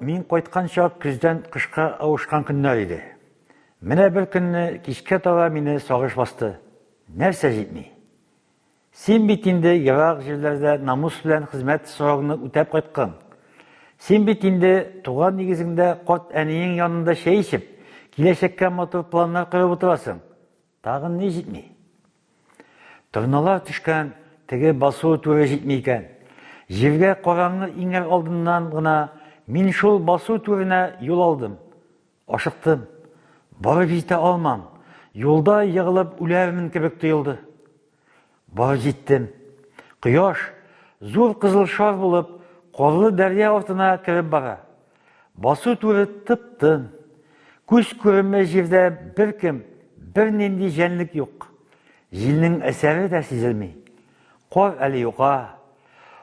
мин кайтканча көздән кышка авышкан көннәр иде. Менә бер көнне кичкә таба мине сагыш басты. Нәрсә җитми? Син бит инде ерак җирләрдә намус белән хезмәт сорагны үтәп кайткан. Син бит инде туган нигезеңдә карт әниең янында чәй ичеп, киләчәккә матур планнар корып утырасың. Тагын ни җитми? Торналар төшкән, теге басу түрә җитми икән. Җиргә караңгы иңәр алдыннан гына мин шул басу түренә юл алдым. Ашыктым. Барып җитә алмам. Юлда егылып үләрмен кебек тоелды. Барып җиттем. Кояш зур кызыл шар булып, карлы дәрья артына кереп бара. Басу түре тып-тын. Күз күренмәс җирдә беркем, бернинди җәнлек юк. Җилнең әсәре дә сизелми. Кар әле юка.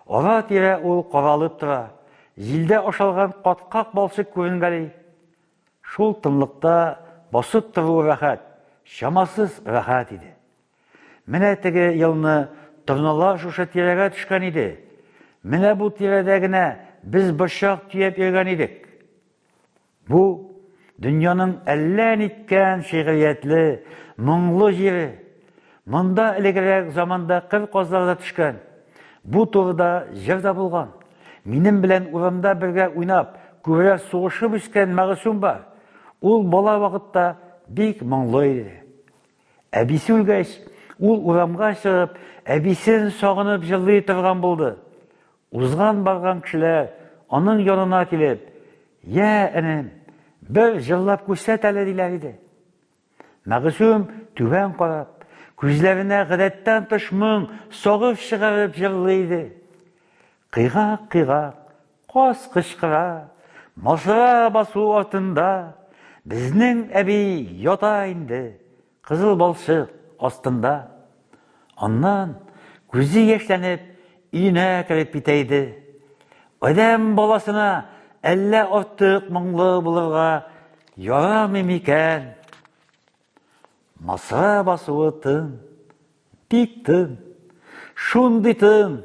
Ара-тирә ул каралып тора. Җилдә ашалган каткак балчык күренгәли. Шул тынлыкта басып тору рәхәт, чамасыз рәхәт иде. Менә теге елны торналар шушы тирәгә төшкән иде. Менә бу тирәдә генә без бышак төяп йөргән идек. Бу дөньяның әллә ниткән шигъриятле, моңлы җире. Монда элегрәк заманда кыр казларда төшкән. Бу турыда җыр да булган. Минем белән урамда бергә уйнап, күрә сугышып үскән Мәгъсүм бар. Ул бала вакытта бик моңлы иде. Әбисе үлгәч, ул урамга чыгып, әбисен сагынып җырлый торган булды. Узган барган кешеләр аның янына килеп, "Я, энем, бер җырлап күрсәт әле" диләр иде. Мәгъсүм түбән карап, күзләренә гадәттән тыш моң сагыш чыгарып җырлый иде. Кыйгак-кыйгак, каз кычкыра, масра басу артында, безнең әби ята инде, кызыл балчык астында. Аннан күзе яшьләнеп, өенә кереп китә иде. Адәм баласына әллә артык моңлы булырга ярамый микән? Масра басуы тын, бик тын, шундый тын.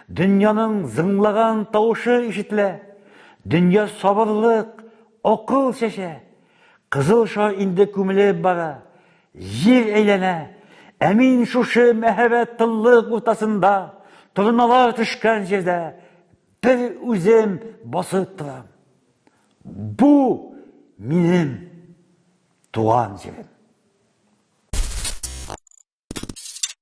Дөньяның зыңлаган тавышы ишетелә. Дөнья сабырлык, акыл чәчә. Кызыл шар инде күмелеп бара. Җир әйләнә. Ә мин шушы мәһабәт тынлык уртасында, торналар төшкән җирдә бер үзем басып торам. Бу минем туган җирем.